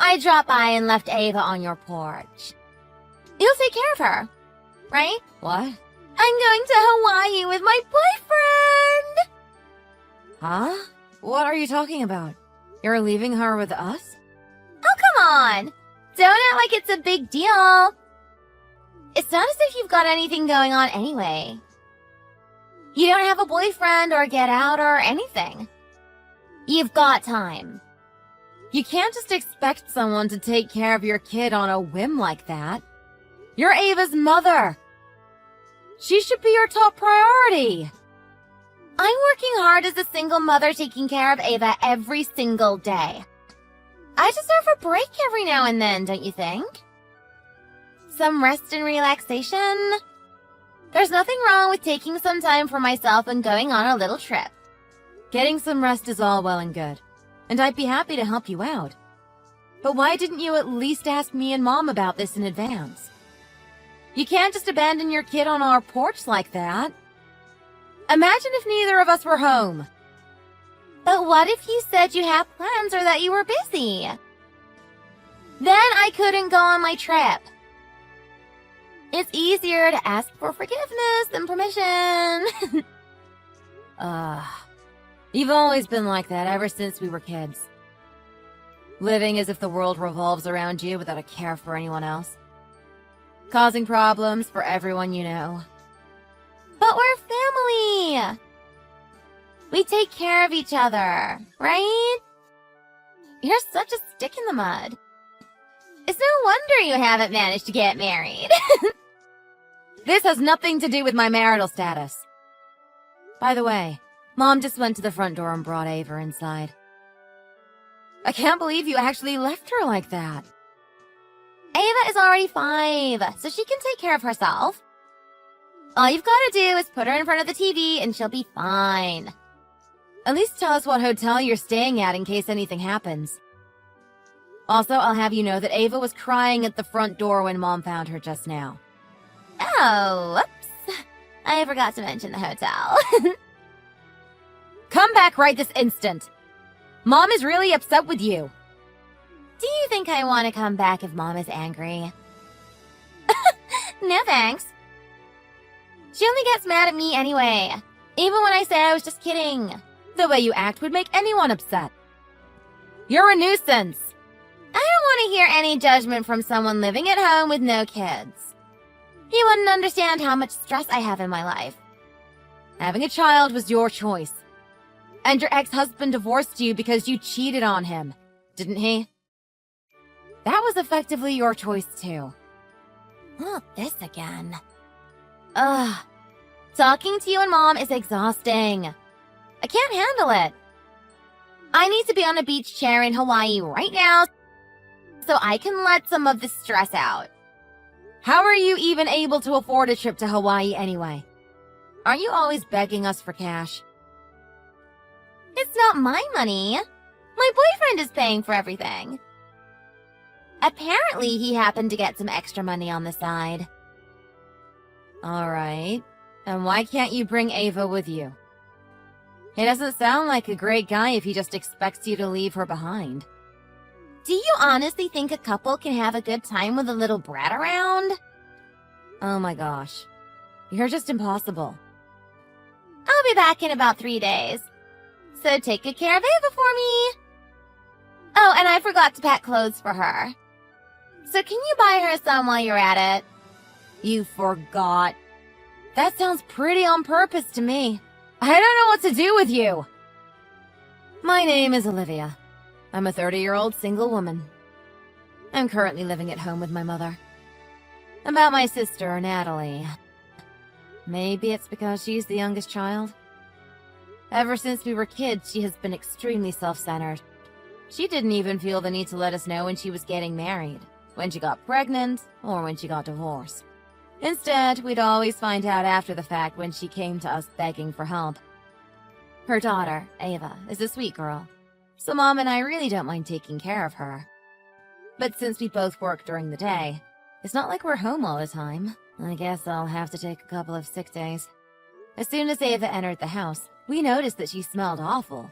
I dropped by and left Ava on your porch. You'll take care of her, right? What? I'm going to Hawaii with my boyfriend! Huh? What are you talking about? You're leaving her with us? Oh, come on! Don't act like it's a big deal. It's not as if you've got anything going on anyway. You don't have a boyfriend or get out or anything. You've got time. You can't just expect someone to take care of your kid on a whim like that. You're Ava's mother. She should be your top priority. I'm working hard as a single mother taking care of Ava every single day. I deserve a break every now and then, don't you think? Some rest and relaxation. There's nothing wrong with taking some time for myself and going on a little trip. Getting some rest is all well and good, and I'd be happy to help you out. But why didn't you at least ask me and Mom about this in advance? You can't just abandon your kid on our porch like that. Imagine if neither of us were home. But what if you said you had plans or that you were busy? Then I couldn't go on my trip. It's easier to ask for forgiveness than permission. You've always been like that ever since we were kids. Living as if the world revolves around you without a care for anyone else. Causing problems for everyone you know. But we're family! We take care of each other, right? You're such a stick in the mud. It's no wonder you haven't managed to get married. This has nothing to do with my marital status. By the way, Mom just went to the front door and brought Ava inside. I can't believe you actually left her like that. Ava is already 5, so she can take care of herself. All you've got to do is put her in front of the TV and she'll be fine. At least tell us what hotel you're staying at in case anything happens. Also, I'll have you know that Ava was crying at the front door when Mom found her just now. Oh, whoops. I forgot to mention the hotel. Come back right this instant. Mom is really upset with you. Do you think I want to come back if Mom is angry? No thanks. She only gets mad at me anyway, even when I say I was just kidding. The way you act would make anyone upset. You're a nuisance. I don't want to hear any judgment from someone living at home with no kids. You wouldn't understand how much stress I have in my life. Having a child was your choice. And your ex-husband divorced you because you cheated on him, didn't he? That was effectively your choice too. Oh, this again. Ugh. Talking to you and Mom is exhausting. I can't handle it. I need to be on a beach chair in Hawaii right now so I can let some of the stress out. How are you even able to afford a trip to Hawaii anyway? Aren't you always begging us for cash? It's not my money. My boyfriend is paying for everything. Apparently, he happened to get some extra money on the side. Alright. And why can't you bring Ava with you? He doesn't sound like a great guy if he just expects you to leave her behind. Do you honestly think a couple can have a good time with a little brat around? Oh my gosh. You're just impossible. I'll be back in about 3 days. So take good care of Ava for me. Oh, and I forgot to pack clothes for her. So can you buy her some while you're at it? You forgot. That sounds pretty on purpose to me. I don't know what to do with you. My name is Olivia. I'm a 30-year-old single woman. I'm currently living at home with my mother. About my sister, Natalie. Maybe it's because she's the youngest child. Ever since we were kids, she has been extremely self-centered. She didn't even feel the need to let us know when she was getting married, when she got pregnant, or when she got divorced. Instead, we'd always find out after the fact when she came to us begging for help. Her daughter, Ava, is a sweet girl, so Mom and I really don't mind taking care of her. But since we both work during the day, it's not like we're home all the time. I guess I'll have to take a couple of sick days. As soon as Ava entered the house, we noticed that she smelled awful.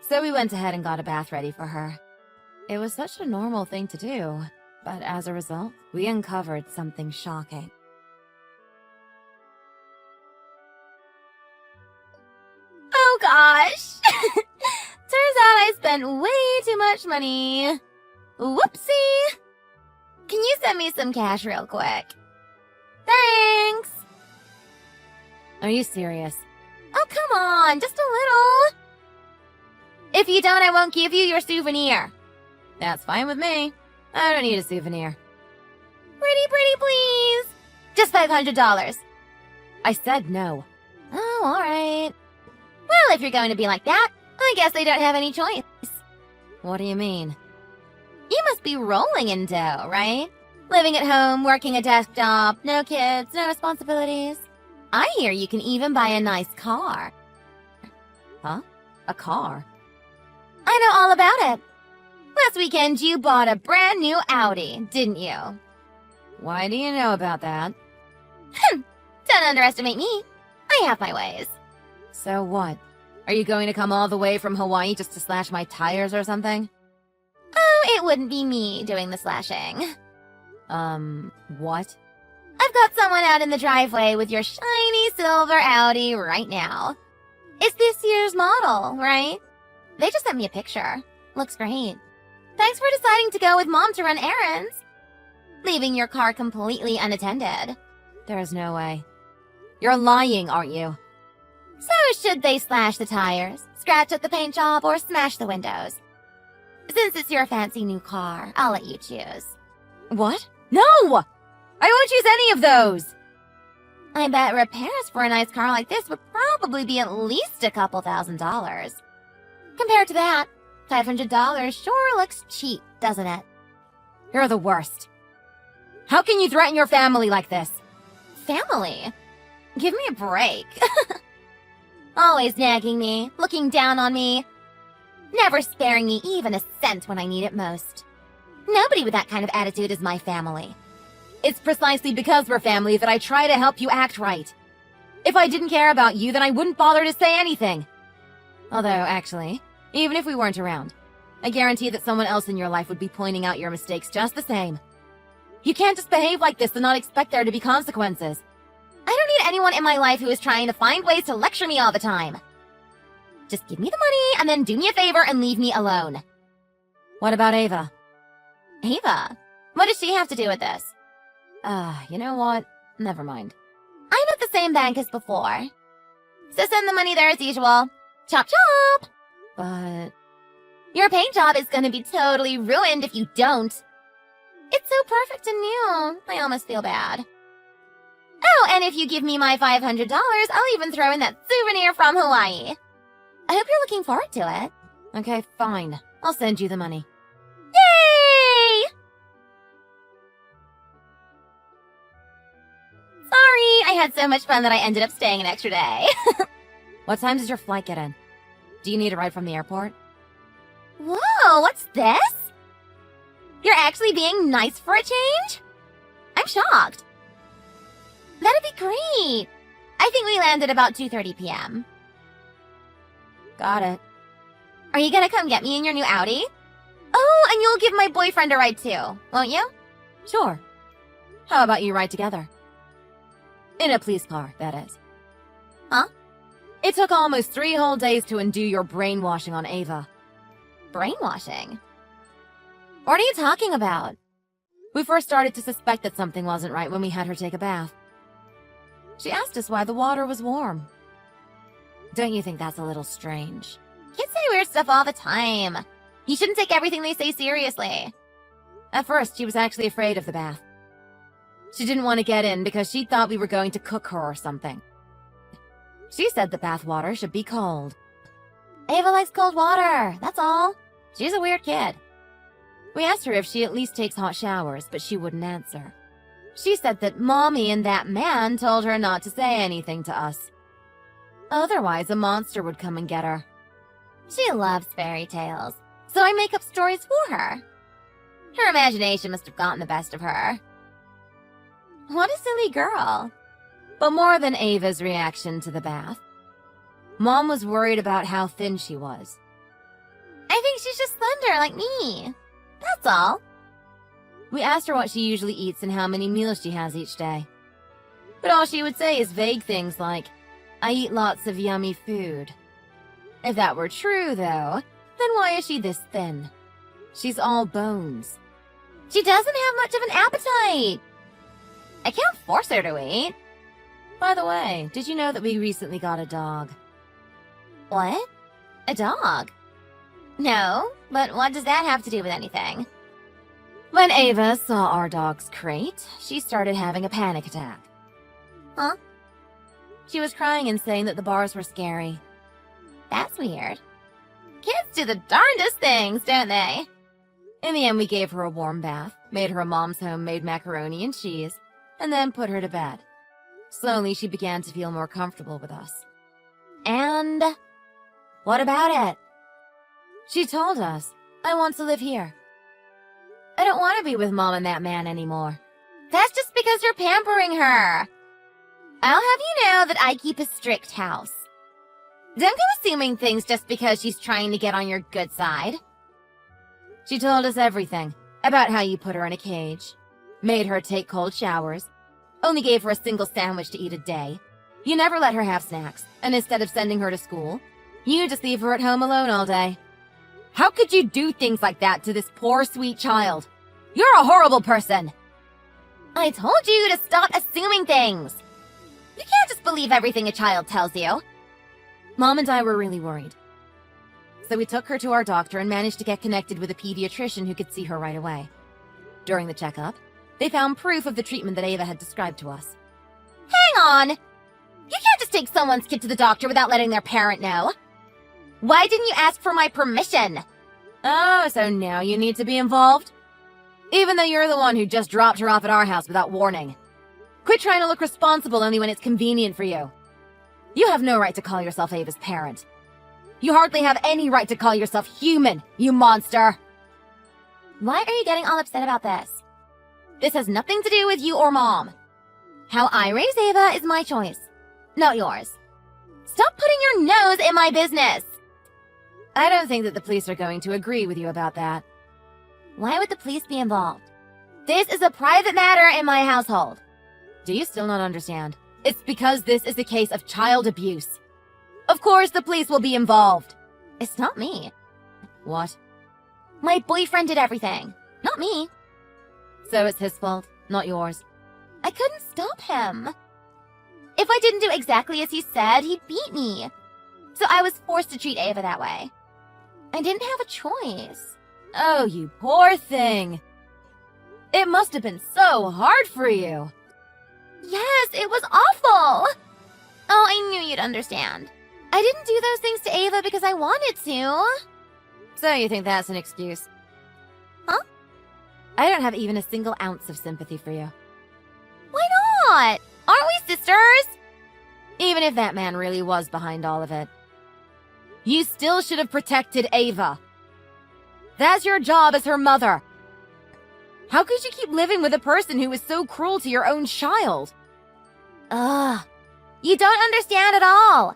So we went ahead and got a bath ready for her. It was such a normal thing to do, but as a result, we uncovered something shocking. Oh gosh! Turns out I spent way too much money. Whoopsie! Can you send me some cash real quick? Thanks! Are you serious? Oh, come on, just a little. If you don't, I won't give you your souvenir. That's fine with me. I don't need a souvenir. Pretty please. Just $500. I said no. Oh, alright. Well, if you're going to be like that, I guess they don't have any choice. What do you mean? You must be rolling in dough, right? Living at home, working a desk job, no kids, no responsibilities. I hear you can even buy a nice car. Huh? A car? I know all about it. Last weekend you bought a brand new Audi, didn't you? Why do you know about that? Don't underestimate me. I have my ways. So what? Are you going to come all the way from Hawaii just to slash my tires or something? Oh, it wouldn't be me doing the slashing. What? I've got someone out in the driveway with your shiny silver Audi right now. It's this year's model, right? They just sent me a picture. Looks great. Thanks for deciding to go with Mom to run errands. Leaving your car completely unattended. There's no way. You're lying, aren't you? So should they slash the tires, scratch up the paint job, or smash the windows? Since it's your fancy new car, I'll let you choose. What? No! I won't choose any of those! I bet repairs for a nice car like this would probably be at least a couple $1,000s. Compared to that, $500 sure looks cheap, doesn't it? You're the worst. How can you threaten your family like this? Family? Give me a break. Always nagging me, looking down on me, never sparing me even a cent when I need it most. Nobody with that kind of attitude is my family. It's precisely because we're family that I try to help you act right. If I didn't care about you, then I wouldn't bother to say anything. Although, actually, even if we weren't around, I guarantee that someone else in your life would be pointing out your mistakes just the same. You can't just behave like this and not expect there to be consequences. I don't need anyone in my life who is trying to find ways to lecture me all the time. Just give me the money and then do me a favor and leave me alone. What about Ava? Ava? What does she have to do with this? You know what? Never mind. I'm at the same bank as before. So send the money there as usual. Chop chop! But... Your paint job is gonna be totally ruined if you don't. It's so perfect and new, I almost feel bad. Oh, and if you give me my $500, I'll even throw in that souvenir from Hawaii. I hope you're looking forward to it. Okay, fine. I'll send you the money. Yay! Sorry, I had so much fun that I ended up staying an extra day. What time does your flight get in? Do you need a ride from the airport? Whoa, what's this? You're actually being nice for a change? I'm shocked. That'd be great. I think we landed about 2:30 p.m. Got it. Are you gonna come get me in your new Audi? Oh, and you'll give my boyfriend a ride too, won't you? Sure. How about you ride together? In a police car, that is. Huh? It took almost 3 whole days to undo your brainwashing on Ava. Brainwashing? What are you talking about? We first started to suspect that something wasn't right when we had her take a bath. She asked us why the water was warm. Don't you think that's a little strange? Kids say weird stuff all the time. You shouldn't take everything they say seriously. At first, she was actually afraid of the bath. She didn't want to get in because she thought we were going to cook her or something. She said the bath water should be cold. Ava likes cold water, that's all. She's a weird kid. We asked her if she at least takes hot showers, but she wouldn't answer. She said that Mommy and that man told her not to say anything to us. Otherwise, a monster would come and get her. She loves fairy tales, so I make up stories for her. Her imagination must have gotten the best of her. What a silly girl. But more than Ava's reaction to the bath, Mom was worried about how thin she was. I think she's just slender like me. That's all. We asked her what she usually eats and how many meals she has each day. But all she would say is vague things like, "I eat lots of yummy food." If that were true, though, then why is she this thin? She's all bones. She doesn't have much of an appetite. I can't force her to eat. By the way, did you know that we recently got a dog? What? A dog? No, but what does that have to do with anything? When Ava saw our dog's crate, she started having a panic attack. Huh? She was crying and saying that the bars were scary. That's weird. Kids do the darndest things, don't they? In the end, we gave her a warm bath, made her a mom's homemade macaroni and cheese, and then put her to bed. Slowly, she began to feel more comfortable with us. And what about it? She told us, "I want to live here. I don't want to be with Mom and that man anymore." That's just because you're pampering her. I'll have you know that I keep a strict house. Don't go assuming things just because she's trying to get on your good side. She told us everything about how you put her in a cage, made her take cold showers, only gave her a single sandwich to eat a day. You never let her have snacks, and instead of sending her to school, you just leave her at home alone all day. How could you do things like that to this poor, sweet child? You're a horrible person! I told you to stop assuming things. You can't just believe everything a child tells you. Mom and I were really worried. So we took her to our doctor and managed to get connected with a pediatrician who could see her right away. During the checkup, they found proof of the treatment that Ava had described to us. Hang on! You can't just take someone's kid to the doctor without letting their parent know. Why didn't you ask for my permission? Oh, so now you need to be involved? Even though you're the one who just dropped her off at our house without warning. Quit trying to look responsible only when it's convenient for you. You have no right to call yourself Ava's parent. You hardly have any right to call yourself human, you monster! Why are you getting all upset about this? This has nothing to do with you or Mom. How I raise Ava is my choice, not yours. Stop putting your nose in my business! I don't think that the police are going to agree with you about that. Why would the police be involved? This is a private matter in my household. Do you still not understand? It's because this is a case of child abuse. Of course the police will be involved. It's not me. What? My boyfriend did everything, not me. So it's his fault, not yours. I couldn't stop him. If I didn't do exactly as he said, he'd beat me. So I was forced to treat Ava that way. I didn't have a choice. Oh, you poor thing. It must have been so hard for you. Yes, it was awful. Oh, I knew you'd understand. I didn't do those things to Ava because I wanted to. So you think that's an excuse? Huh? I don't have even a single ounce of sympathy for you. Why not? Aren't we sisters? Even if that man really was behind all of it. You still should have protected Ava. That's your job as her mother. How could you keep living with a person who was so cruel to your own child? Ugh. You don't understand at all.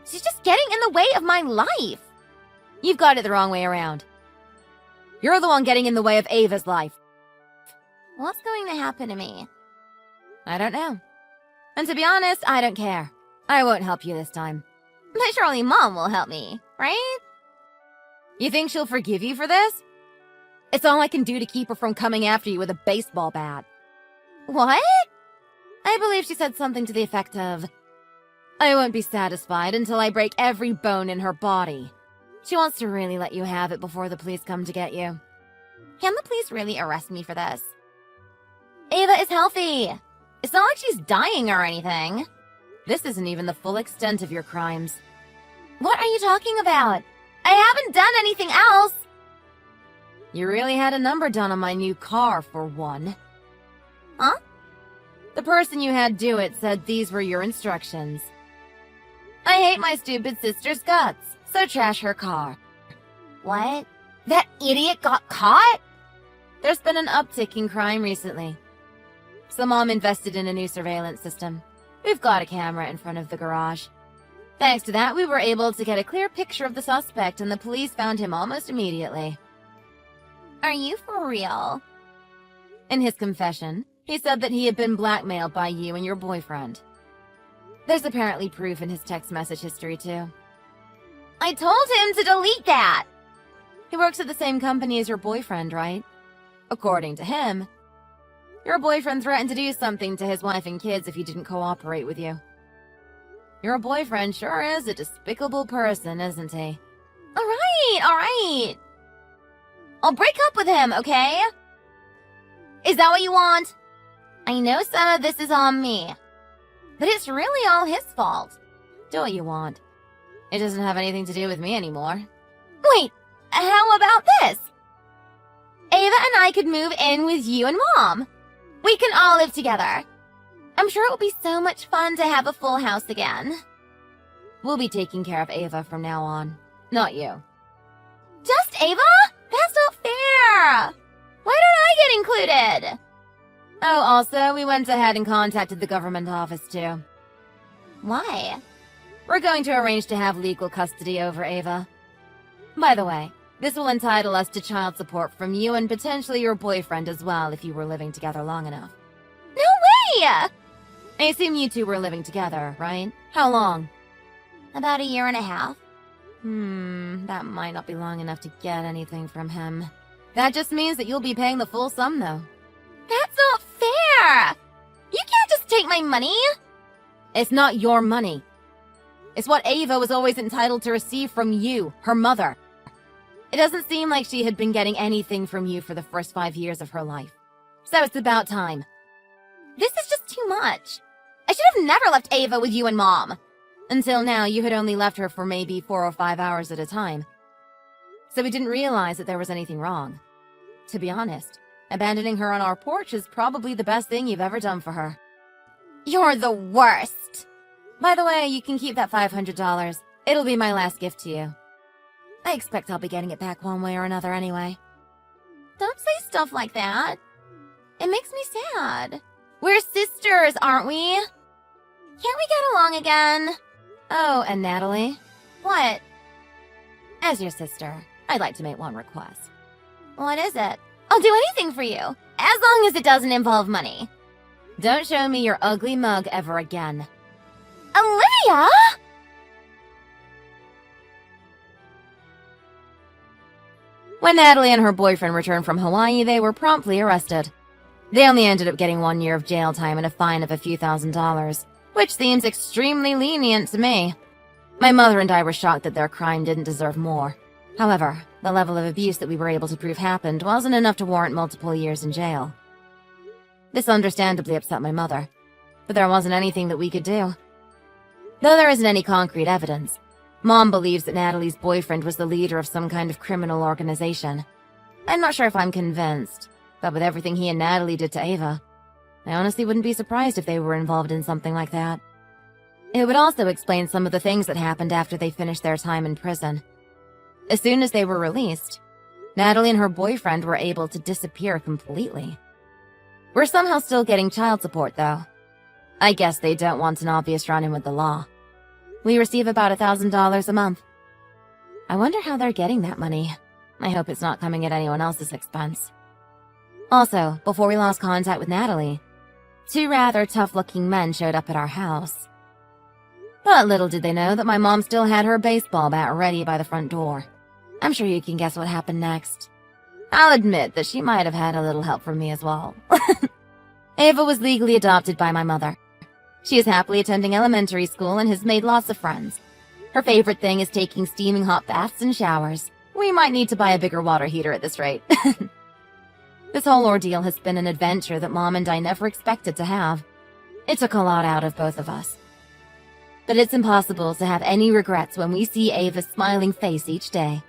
She's just getting in the way of my life. You've got it the wrong way around. You're the one getting in the way of Ava's life. What's going to happen to me? I don't know. And to be honest, I don't care. I won't help you this time. But surely Mom will help me, right? You think she'll forgive you for this? It's all I can do to keep her from coming after you with a baseball bat. What? I believe she said something to the effect of, "I won't be satisfied until I break every bone in her body." She wants to really let you have it before the police come to get you. Can the police really arrest me for this? Ava is healthy. It's not like she's dying or anything. This isn't even the full extent of your crimes. What are you talking about? I haven't done anything else. You really had a number done on my new car, for one. Huh? The person you had do it said these were your instructions. I hate my stupid sister's guts, so trash her car. What? That idiot got caught? There's been an uptick in crime recently. So Mom invested in a new surveillance system. We've got a camera in front of the garage. Thanks to that, we were able to get a clear picture of the suspect, and the police found him almost immediately. Are you for real? In his confession, he said that he had been blackmailed by you and your boyfriend. There's apparently proof in his text message history, too. I told him to delete that! He works at the same company as your boyfriend, right? According to him, your boyfriend threatened to do something to his wife and kids if he didn't cooperate with you. Your boyfriend sure is a despicable person, isn't he? Alright. I'll break up with him, okay? Is that what you want? I know some of this is on me, but it's really all his fault. Do what you want. It doesn't have anything to do with me anymore. Wait, how about this? Ava and I could move in with you and Mom. We can all live together. I'm sure it will be so much fun to have a full house again. We'll be taking care of Ava from now on, not you. Just Ava? That's not fair! Why don't I get included? Oh, also, we went ahead and contacted the government office, too. Why? We're going to arrange to have legal custody over Ava. By the way, this will entitle us to child support from you and potentially your boyfriend as well if you were living together long enough. No way! I assume you two were living together, right? How long? About 1.5 years. That might not be long enough to get anything from him. That just means that you'll be paying the full sum, though. That's not fair! You can't just take my money! It's not your money. It's what Ava was always entitled to receive from you, her mother. It doesn't seem like she had been getting anything from you for the first 5 years of her life. So it's about time. This is just too much. I should have never left Ava with you and Mom. Until now, you had only left her for maybe 4 or 5 hours at a time. So we didn't realize that there was anything wrong. To be honest, abandoning her on our porch is probably the best thing you've ever done for her. You're the worst. By the way, you can keep that $500. It'll be my last gift to you. I expect I'll be getting it back one way or another anyway. Don't say stuff like that. It makes me sad. We're sisters, aren't we? Can't we get along again? Oh, and Natalie? What? As your sister, I'd like to make one request. What is it? I'll do anything for you, as long as it doesn't involve money. Don't show me your ugly mug ever again. Olivia! When Natalie and her boyfriend returned from Hawaii, they were promptly arrested. They only ended up getting 1 year of jail time and a fine of a few $1,000s, which seems extremely lenient to me. My mother and I were shocked that their crime didn't deserve more. However, the level of abuse that we were able to prove happened wasn't enough to warrant multiple years in jail. This understandably upset my mother, but there wasn't anything that we could do. Though there isn't any concrete evidence, Mom believes that Natalie's boyfriend was the leader of some kind of criminal organization. I'm not sure if I'm convinced, but with everything he and Natalie did to Ava, I honestly wouldn't be surprised if they were involved in something like that. It would also explain some of the things that happened after they finished their time in prison. As soon as they were released, Natalie and her boyfriend were able to disappear completely. We're somehow still getting child support, though. I guess they don't want an obvious run-in with the law. We receive about $1,000 a month. I wonder how they're getting that money. I hope it's not coming at anyone else's expense. Also, before we lost contact with Natalie, 2 rather tough-looking men showed up at our house. But little did they know that my mom still had her baseball bat ready by the front door. I'm sure you can guess what happened next. I'll admit that she might have had a little help from me as well. Ava was legally adopted by my mother. She is happily attending elementary school and has made lots of friends. Her favorite thing is taking steaming hot baths and showers. We might need to buy a bigger water heater at this rate. This whole ordeal has been an adventure that Mom and I never expected to have. It took a lot out of both of us. But it's impossible to have any regrets when we see Ava's smiling face each day.